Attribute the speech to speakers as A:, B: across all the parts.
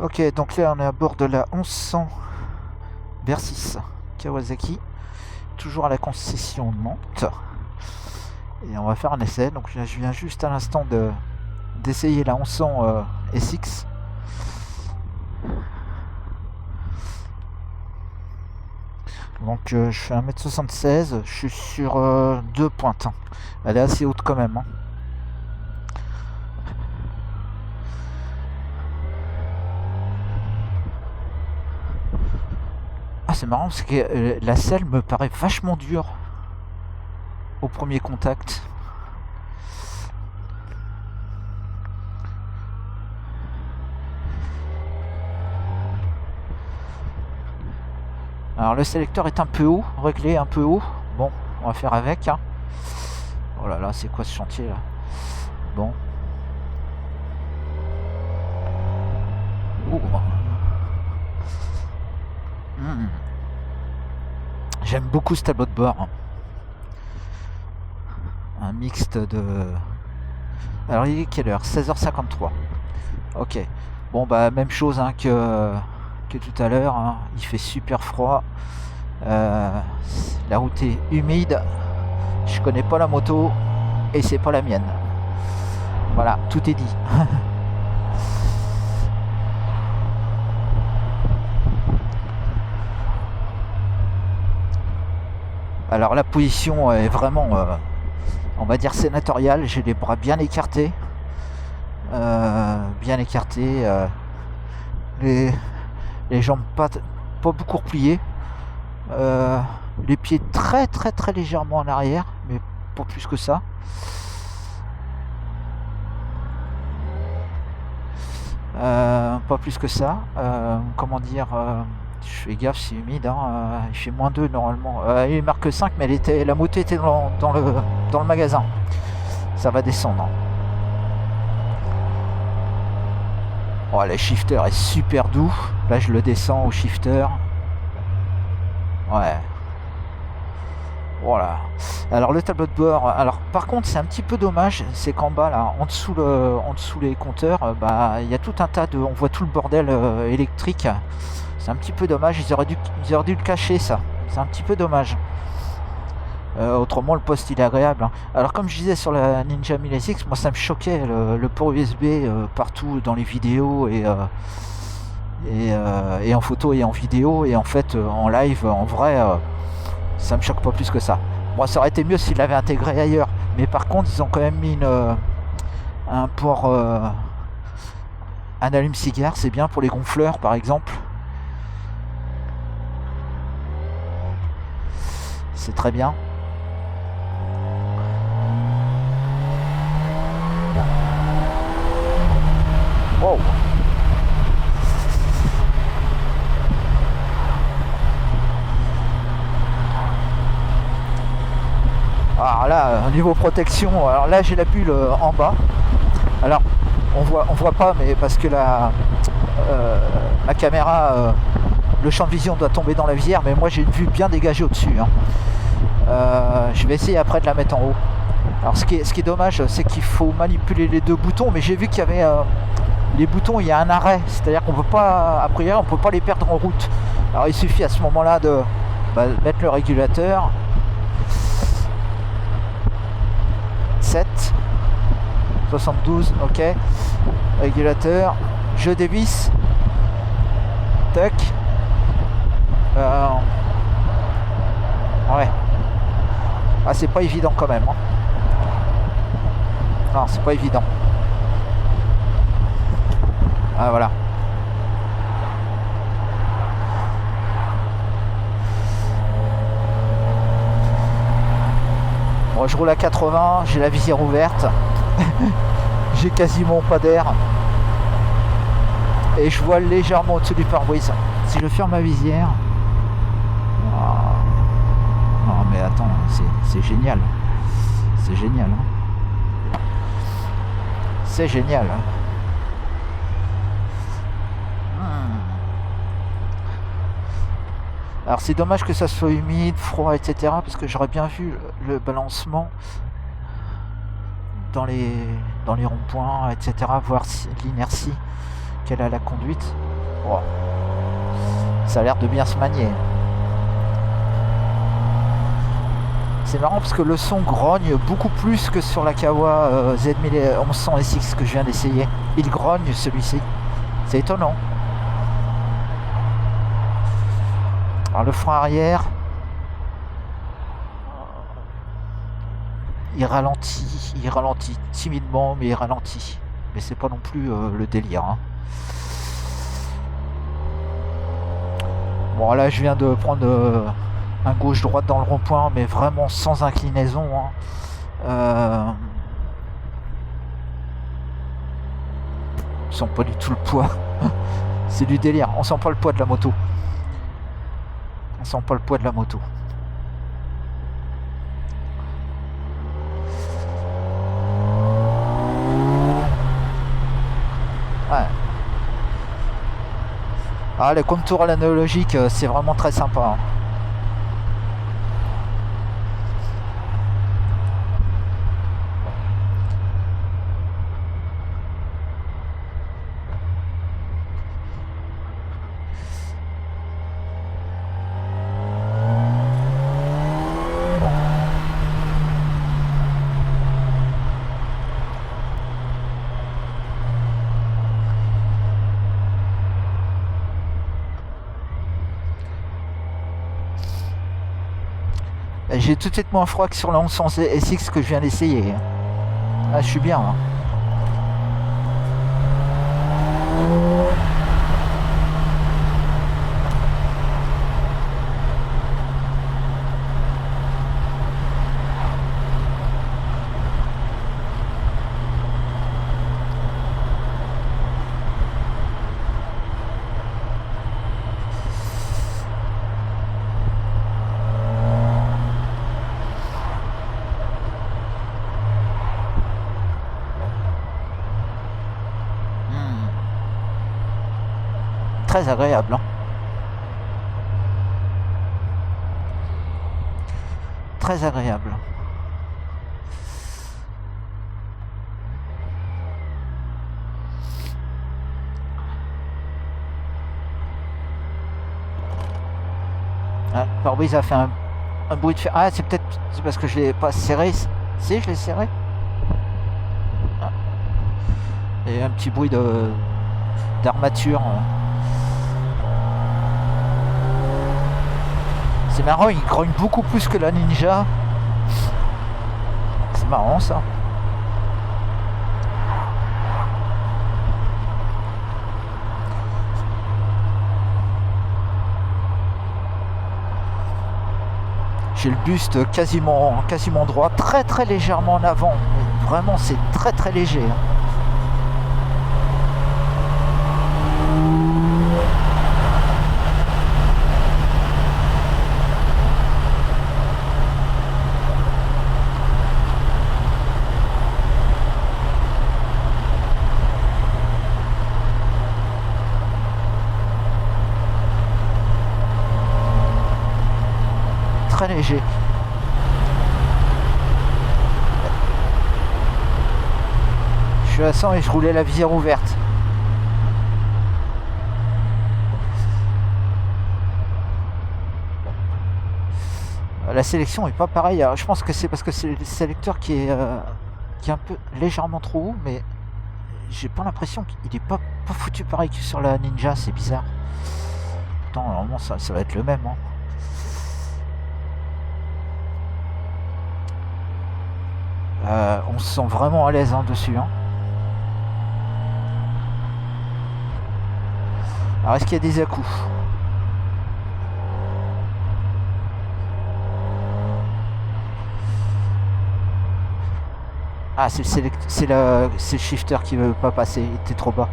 A: Ok, donc là on est à bord de la 1100 Versys Kawasaki, toujours à la concession de Nantes. Et on va faire un essai. Donc je viens juste à l'instant d'essayer la 1100 SX. Donc je fais 1m76, je suis sur 2 pointes. Elle est assez haute quand même. Hein. Ah, c'est marrant parce que la selle me paraît vachement dure au premier contact. Alors le sélecteur est un peu haut, réglé un peu haut. Bon, on va faire avec. Hein. Oh là là, c'est quoi ce chantier là? Bon. Oh. J'aime beaucoup ce tableau de bord. Hein. Un mixte de... Alors il est quelle heure? 16h53. Ok. Bon bah même chose hein, que tout à l'heure. Hein. Il fait super froid. La route est humide. Je connais pas la moto et c'est pas la mienne. Voilà, tout est dit. Alors la position est vraiment, on va dire sénatoriale. J'ai les bras bien écartés. Les jambes pas beaucoup repliées. Les pieds très légèrement en arrière, mais pas plus que ça. Pas plus que ça. Comment dire, je fais gaffe, c'est humide. Hein, il fait -2 normalement. Il marque 5, mais la moto était dans le magasin. Ça va descendre. Oh, le shifter est super doux. Là, je le descends au shifter. Ouais. Voilà. Alors le tableau de bord. Alors par contre, c'est un petit peu dommage, c'est qu'en bas là, en dessous les compteurs, bah il y a tout un tas de, on voit tout le bordel électrique. C'est un petit peu dommage. Ils auraient dû le cacher ça. C'est un petit peu dommage. Autrement, le poste il est agréable. Hein. Alors comme je disais sur la Ninja 1000SX, moi ça me choquait le port USB partout dans les vidéos et en photo et en vidéo, et en fait en live, en vrai, ça me choque pas plus que ça. Moi, ça aurait été mieux s'ils l'avaient intégré ailleurs, mais par contre ils ont quand même mis un port un allume-cigare, c'est bien pour les gonfleurs par exemple. C'est très bien. Wow. Alors là, au niveau protection, alors là j'ai la bulle en bas. Alors on voit pas, mais parce que ma caméra, le champ de vision doit tomber dans la visière, mais moi j'ai une vue bien dégagée au-dessus. Hein. Je vais essayer après de la mettre en haut. Alors ce qui est dommage, c'est qu'il faut manipuler les deux boutons, mais j'ai vu qu'il y avait les boutons, il y a un arrêt, c'est-à-dire qu'on peut pas, a priori on peut pas les perdre en route. Alors il suffit à ce moment-là de mettre le régulateur. 7 72, ok, régulateur, je dévisse, tac, ouais, ah c'est pas évident quand même, hein. Non, c'est pas évident, ah voilà. Bon, je roule à 80, j'ai la visière ouverte, j'ai quasiment pas d'air et je vois légèrement au-dessus du pare-brise. Si je ferme ma visière, non mais attends, c'est génial, c'est génial, hein. C'est génial. Hein. Alors c'est dommage que ça soit humide, froid, etc. parce que j'aurais bien vu le balancement dans les ronds-points, etc. voir l'inertie qu'elle a la conduite. Oh, ça a l'air de bien se manier. C'est marrant parce que le son grogne beaucoup plus que sur la Kawa Z1100 SX que je viens d'essayer. Il grogne celui-ci. C'est étonnant. Alors le frein arrière, il ralentit timidement, mais il ralentit. Mais c'est pas non plus le délire. Hein. Bon là je viens de prendre un gauche-droite dans le rond-point, mais vraiment sans inclinaison. Hein. On sent pas du tout le poids. C'est du délire. On sent pas le poids de la moto. On sent pas le poids de la moto. Ouais. Ah, les contours analogiques, c'est vraiment très sympa. Hein. J'ai tout de suite moins froid que sur la 1100 SX que je viens d'essayer. Ah, je suis bien. Hein. Très agréable. Hein. Très agréable. Ah, pare-brise a fait un bruit de fer. Ah, c'est peut-être parce que je l'ai pas serré. Si, je l'ai serré. Ah. Et un petit bruit d'armature. C'est marrant, il grogne beaucoup plus que la Ninja. C'est marrant ça. J'ai le buste quasiment droit, très légèrement en avant. Mais vraiment, c'est très léger. Hein. Très léger. Je suis à 100 et je roulais la visière ouverte. La sélection est pas pareille. Alors, je pense que c'est parce que c'est le sélecteur qui est un peu légèrement trop haut, mais j'ai pas l'impression qu'il est pas foutu pareil que sur la Ninja. C'est bizarre. Pourtant normalement ça va être le même. Hein. On se sent vraiment à l'aise hein, dessus. Hein. Alors est-ce qu'il y a des à-coups? Ah, c'est le shifter qui veut pas passer, il était trop bas.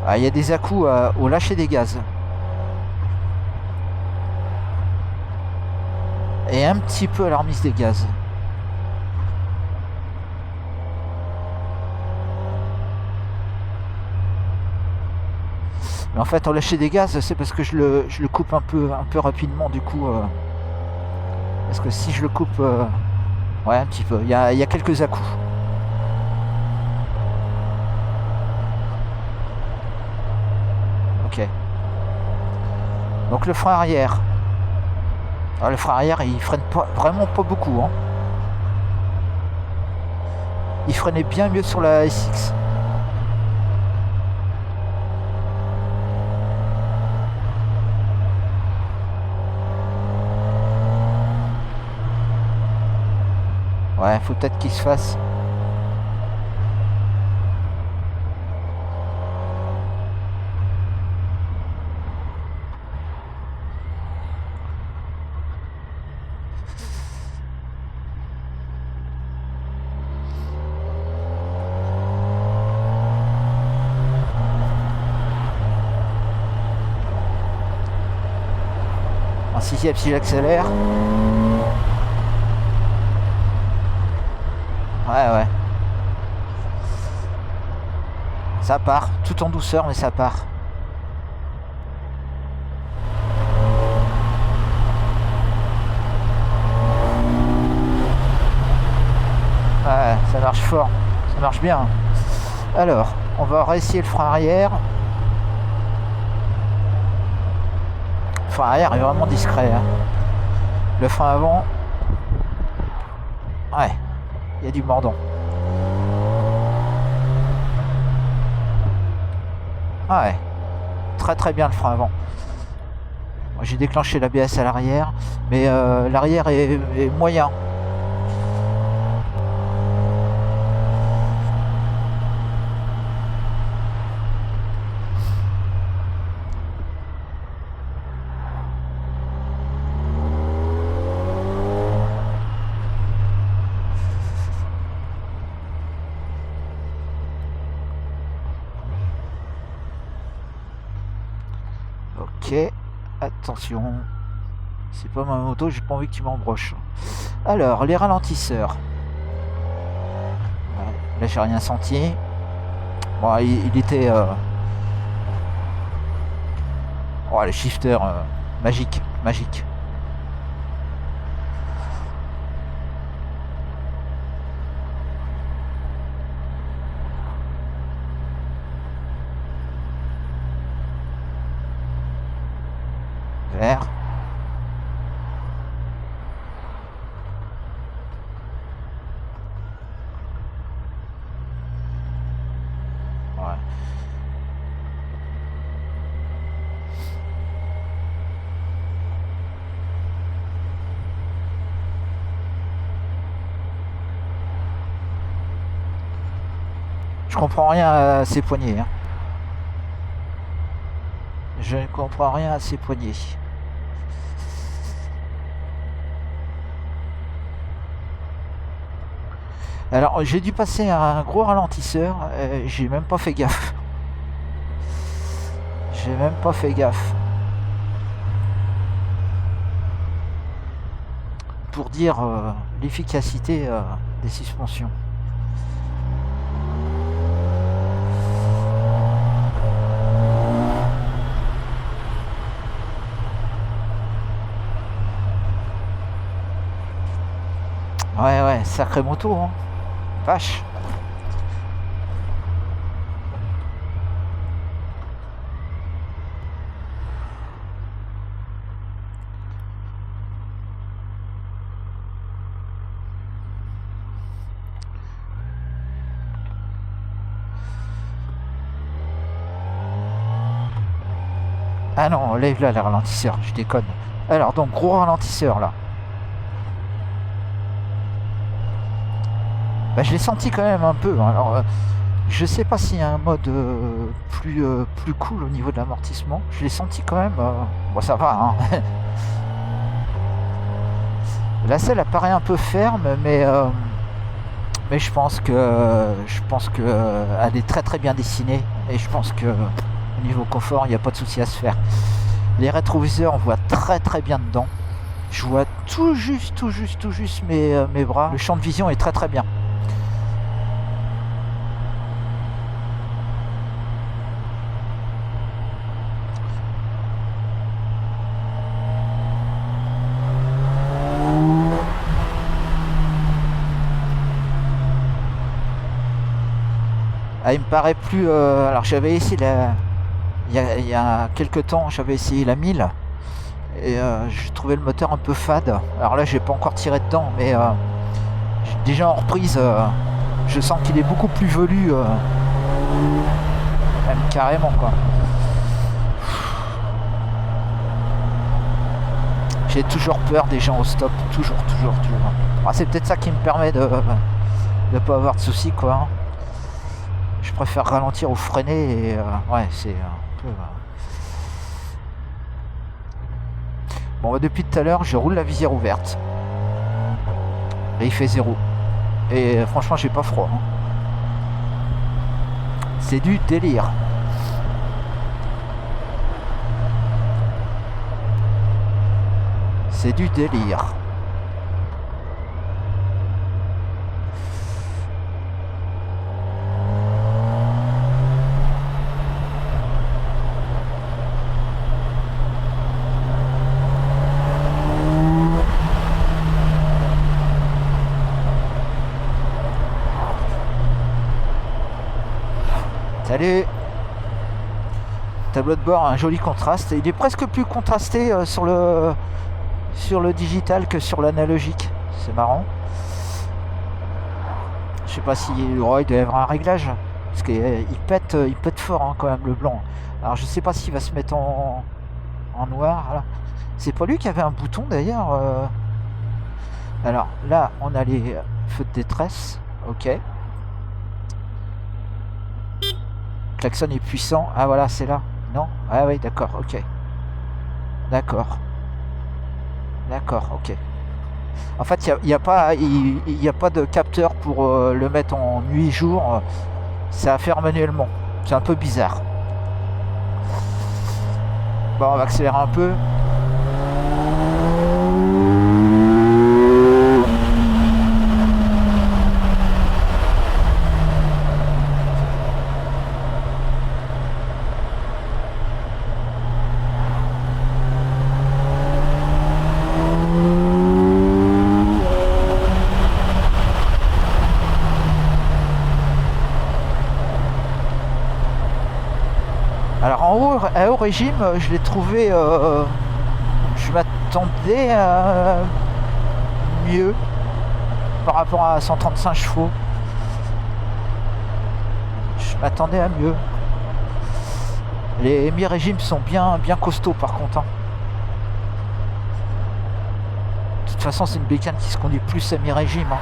A: Ah, il y a des à-coups au lâcher des gaz. Et un petit peu à la remise des gaz. Mais en fait, au lâcher des gaz, c'est parce que je le coupe un peu rapidement du coup. Parce que si je le coupe, ouais, un petit peu. Il y a quelques à-coups. Donc le frein arrière. Alors, le frein arrière, il freine pas, vraiment pas beaucoup. Hein. Il freinait bien mieux sur la SX. Ouais, faut peut-être qu'il se fasse. En sixième si j'accélère. Ouais. Ça part, tout en douceur, mais ça part. Ouais, ça marche fort, ça marche bien. Alors, on va réessayer le frein arrière. Le frein arrière est vraiment discret. Hein. Le frein avant, ouais, il y a du mordant. Ouais, très bien le frein avant. Moi, j'ai déclenché l'ABS à l'arrière, mais l'arrière est moyen. Ok, attention, c'est pas ma moto, j'ai pas envie que tu m'embroches. Alors, les ralentisseurs. Ouais, là, j'ai rien senti. Bon, il était... Oh, le shifter, magique. Vert. Ouais. Je comprends rien à ces poignées. Hein. Je ne comprends rien à ces poignées. Alors j'ai dû passer un gros ralentisseur, j'ai même pas fait gaffe. Pour dire l'efficacité des suspensions. Ouais, sacré moto, hein. Vache. Ah non, lève là les ralentisseurs, je déconne. Alors donc gros ralentisseur là. Bah, je l'ai senti quand même un peu. Hein. Alors je sais pas s'il y a un mode plus cool au niveau de l'amortissement. Je l'ai senti quand même. Bon ça va. Hein. La selle apparaît un peu ferme, mais je pense que elle est très bien dessinée et je pense que au niveau confort il n'y a pas de souci à se faire. Les rétroviseurs on voit très bien dedans. Je vois tout juste mes bras. Le champ de vision est très bien. Ah, il me paraît plus... alors j'avais essayé il y a quelques temps, j'avais essayé la 1000. Et j'ai trouvé le moteur un peu fade. Alors là, j'ai pas encore tiré dedans, mais déjà en reprise, je sens qu'il est beaucoup plus velu, même carrément quoi. J'ai toujours peur des gens au stop, toujours. Ah, c'est peut-être ça qui me permet de pas avoir de soucis quoi. Hein. Je préfère ralentir ou freiner et ouais, c'est un peu. Bon, bah, depuis tout à l'heure, je roule la visière ouverte et il fait 0. Et franchement, j'ai pas froid. Hein. C'est du délire. C'est du délire. Salut. Tableau de bord, un joli contraste. Il est presque plus contrasté sur le digital que sur l'analogique. C'est marrant. Je sais pas si il doit y avoir un réglage. Parce qu'il pète fort hein, quand même le blanc. Alors je sais pas s'il va se mettre en noir. Voilà. C'est pas lui qui avait un bouton d'ailleurs. Alors là on a les feux de détresse. Ok. Klaxon est puissant. Ah voilà, c'est là. Non? Ah oui, d'accord, ok. D'accord. D'accord, ok. En fait, il n'y a pas de capteur pour le mettre en nuit-jour. C'est à faire manuellement. C'est un peu bizarre. Bon, on va accélérer un peu. Alors en haut, à haut régime, je l'ai trouvé, je m'attendais à mieux par rapport à 135 chevaux. Je m'attendais à mieux. Les mi-régimes sont bien costauds par contre. Hein. De toute façon, c'est une bécane qui se conduit plus à mi-régime. Hein.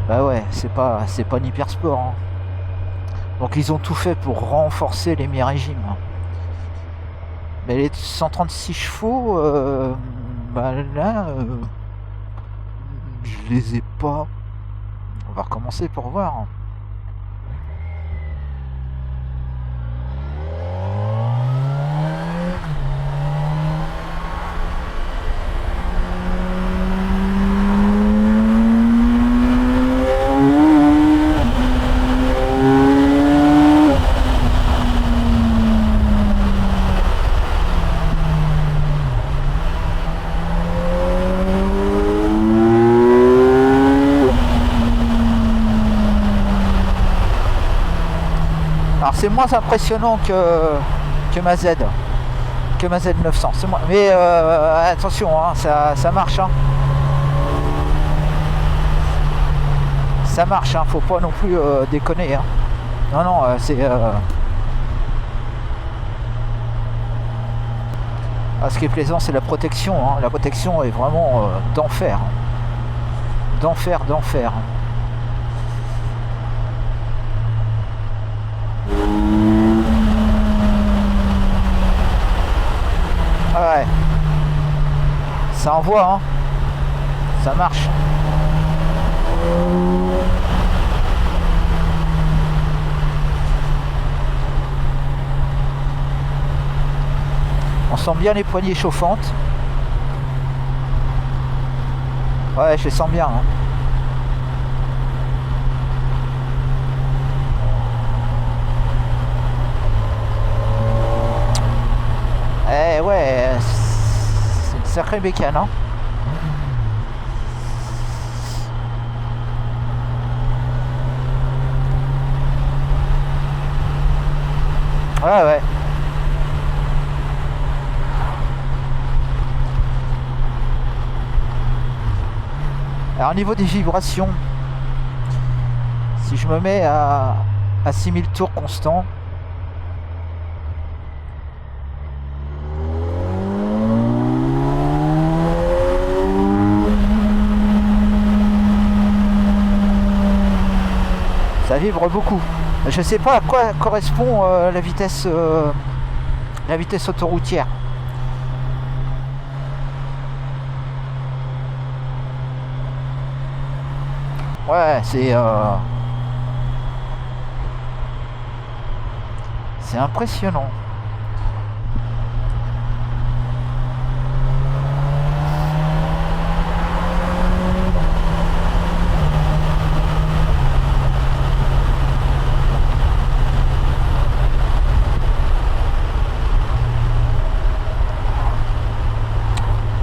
A: Bah ouais, c'est pas un hyper sport. Hein. Donc ils ont tout fait pour renforcer les mi-régimes. Mais les 136 chevaux, bah là, je les ai pas. On va recommencer pour voir. C'est moins impressionnant que ma Z, que ma Z900. C'est moins... Mais attention, hein, ça marche. Hein. Ça marche, hein, faut pas non plus déconner. Hein. Non, c'est... Ah, ce qui est plaisant, c'est la protection. Hein. La protection est vraiment d'enfer. D'enfer. Ouais, ça envoie, hein. Ça marche. On sent bien les poignées chauffantes. Ouais, je les sens bien. Hein. Eh ouais, c'est une sacrée bécane, hein. Ouais. Alors au niveau des vibrations, si je me mets à 6000 tours constants, ça vibre beaucoup. Je sais pas à quoi correspond la vitesse autoroutière. Ouais, c'est impressionnant.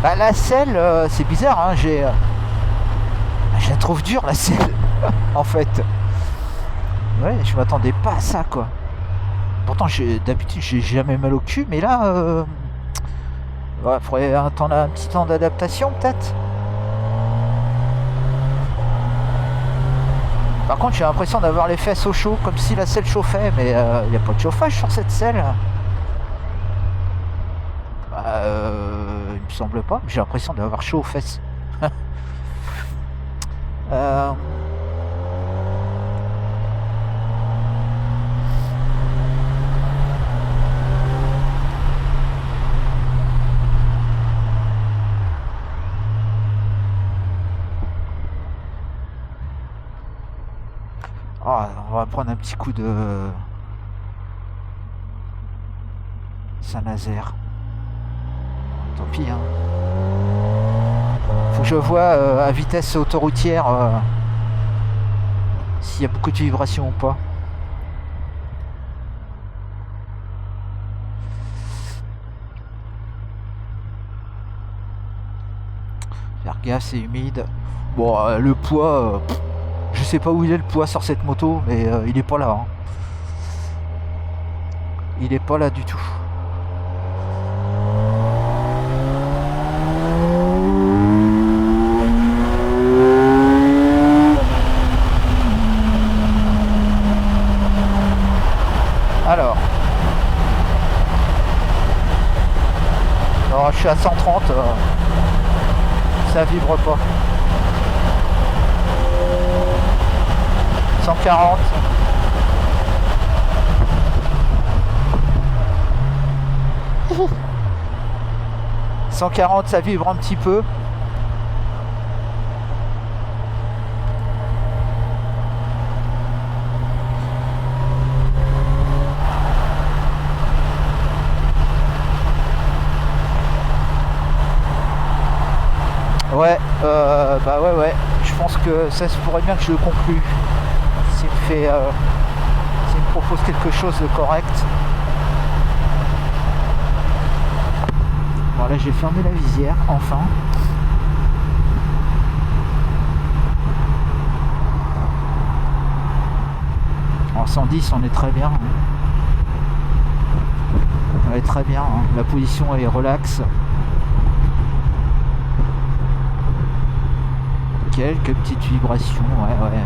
A: Bah, la selle, c'est bizarre, hein, je la trouve dure la selle, en fait. Ouais, je m'attendais pas à ça, quoi. Pourtant, d'habitude, j'ai jamais mal au cul, mais là, ouais, faudrait attendre un petit temps d'adaptation, peut-être. Par contre, j'ai l'impression d'avoir les fesses au chaud, comme si la selle chauffait, mais il n'y a pas de chauffage sur cette selle. Il me semble pas, j'ai l'impression d'avoir chaud aux fesses. On va prendre un petit coup de Saint-Nazaire. Tant pis, hein. Faut que je vois à vitesse autoroutière s'il y a beaucoup de vibrations ou pas. Faire gaffe, c'est humide. Bon, le poids, je sais pas où il est le poids sur cette moto, mais il est pas là. Hein. Il est pas là du tout. Alors, je suis à 130, ça vibre pas. 140. « 140, ça vibre un petit peu. Ouais, bah ouais, je pense que ça se pourrait bien que je le conclue. S'il me propose quelque chose de correct. Bon là j'ai fermé la visière, enfin. En 110 on est très bien. On est très bien, hein. La position est relaxe. Quelques petites vibrations, ouais.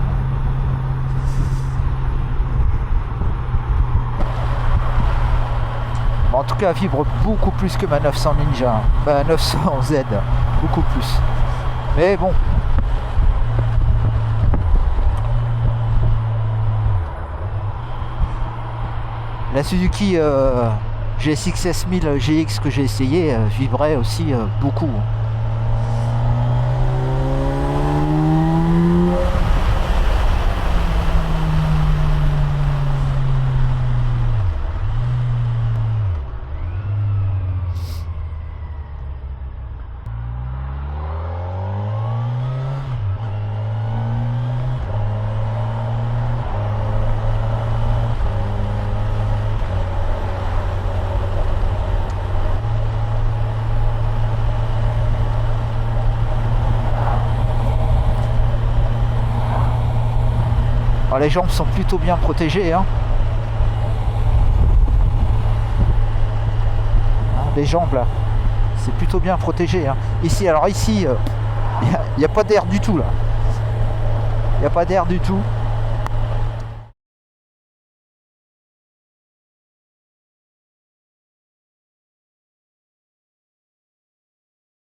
A: Bon, en tout cas, elle vibre beaucoup plus que ma 900 Ninja. Bah, 900Z, beaucoup plus. Mais bon. La Suzuki GSX S1000 GX que j'ai essayé vibrait aussi beaucoup. Alors, les jambes sont plutôt bien protégées, hein. Les jambes là, c'est plutôt bien protégé, hein. Ici, alors ici, Il n'y a pas d'air du tout là. Il n'y a pas d'air du tout.